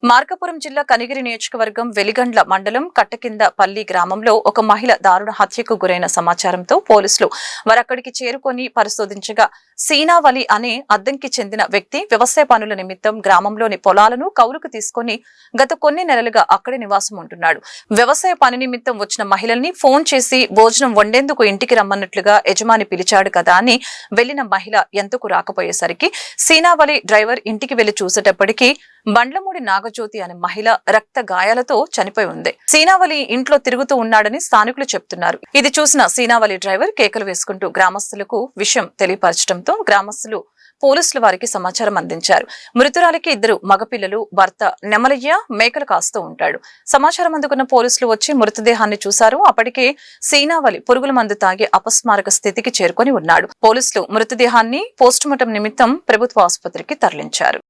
మార్కాపురం జిల్లా కనిగిరి నియోజకవర్గం వెలిగండ్ల మండలం కట్టకిందపల్లి గ్రామంలో ఒక మహిళ దారుణ హత్యకు గురైన సమాచారంతో పోలీసులు వారక్కడికి చేరుకొని పరిశోధించగా సీనావలి అనే అద్దంకి చెందిన వ్యక్తి వ్యవసాయ పనుల నిమిత్తం గ్రామంలోని పొలాలను కౌలుకు తీసుకుని గత కొన్ని నెలలుగా అక్కడే నివాసం ఉంటున్నాడు. వ్యవసాయ పని నిమిత్తం వచ్చిన మహిళల్ని ఫోన్ చేసి భోజనం వండేందుకు ఇంటికి రమ్మన్నట్లుగా యజమాని పిలిచాడు కదా అని వెళ్లిన మహిళ ఎంతకు రాకపోయేసరికి సీనావలి డ్రైవర్ ఇంటికి వెళ్లి చూసేటప్పటికీ బండ్లమూడి నాగజ్యోతి అనే మహిళ రక్త గాయాలతో చనిపోయి ఉంది. సీనావలి ఇంట్లో తిరుగుతూ ఉన్నాడని స్థానికులు చెప్తున్నారు. ఇది చూసిన సీనావలి డ్రైవర్ కేకలు వేసుకుంటూ గ్రామస్తులకు విషయం తెలియపరచడంతో గ్రామస్తులు పోలీసులు వారికి సమాచారం అందించారు. మృతురాలికి 2 మగపిల్లలు, భర్త నెమలయ్య మేకలు కాస్తూ ఉంటాడు. సమాచారం అందుకున్న పోలీసులు వచ్చి మృతదేహాన్ని చూశారు. అప్పటికే సీనావలి పురుగుల మందు తాగి అపస్మారక స్థితికి చేరుకొని ఉన్నాడు. పోలీసులు మృతదేహాన్ని పోస్టుమార్టం నిమిత్తం ప్రభుత్వ ఆసుపత్రికి తరలించారు.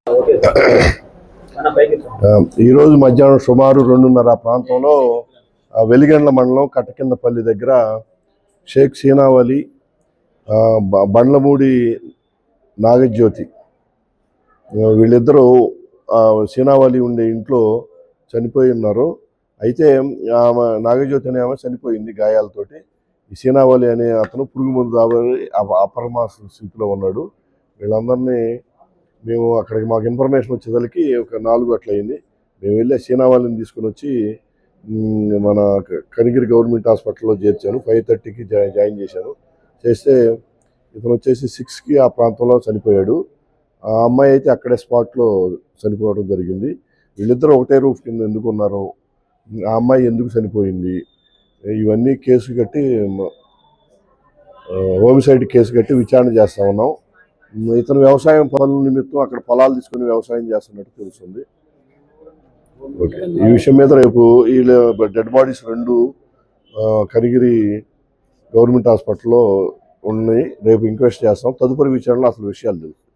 ఈ రోజు మధ్యాహ్నం సుమారు 2:30 ప్రాంతంలో వెలిగండ్ల మండలం కట్టకిందపల్లి దగ్గర షేక్ సీనావలి, బండ్లమూడి నాగజ్యోతి వీళ్ళిద్దరూ సీనావలి ఉండే ఇంట్లో చనిపోయి ఉన్నారు. అయితే నాగజ్యోతి అనే ఆమె చనిపోయింది గాయాలతోటి. ఈ సీనావలి అనే అతను పురుగు మందు తాగి అపరమాస స్థితిలో ఉన్నాడు. వీళ్ళందరినీ మేము అక్కడికి మాకు ఇన్ఫర్మేషన్ వచ్చేసరికి ఒక 4 అట్లా అయింది. మేము వెళ్ళి సీనావలిని తీసుకుని వచ్చి మన కనిగిరి గవర్నమెంట్ హాస్పిటల్లో చేర్చాను. 5:30కి జాయిన్ చేశాను. చేస్తే ఇతను వచ్చేసి 6కి ఆ ప్రాంతంలో చనిపోయాడు. ఆ అమ్మాయి అయితే అక్కడే స్పాట్లో చనిపోవడం జరిగింది. వీళ్ళిద్దరూ ఒకటే రూఫ్ కింద ఎందుకు ఉన్నారు, ఆ అమ్మాయి ఎందుకు చనిపోయింది, ఇవన్నీ కేసు కట్టి హోమిసైడ్ కేసు కట్టి విచారణ చేస్తా ఉన్నాం. ఇతను వ్యవసాయం పనుల నిమిత్తం అక్కడ పొలాలు తీసుకుని వ్యవసాయం చేస్తున్నట్టు తెలుస్తుంది. ఓకే, ఈ విషయం మీద రేపు ఈ డెడ్ బాడీస్ 2 కనిగిరి గవర్నమెంట్ హాస్పిటల్లో ఉన్నాయి. రేపు ఇంక్వెస్ట్ చేస్తాం. తదుపరి విచారణలో అసలు విషయాలు తెలుసు.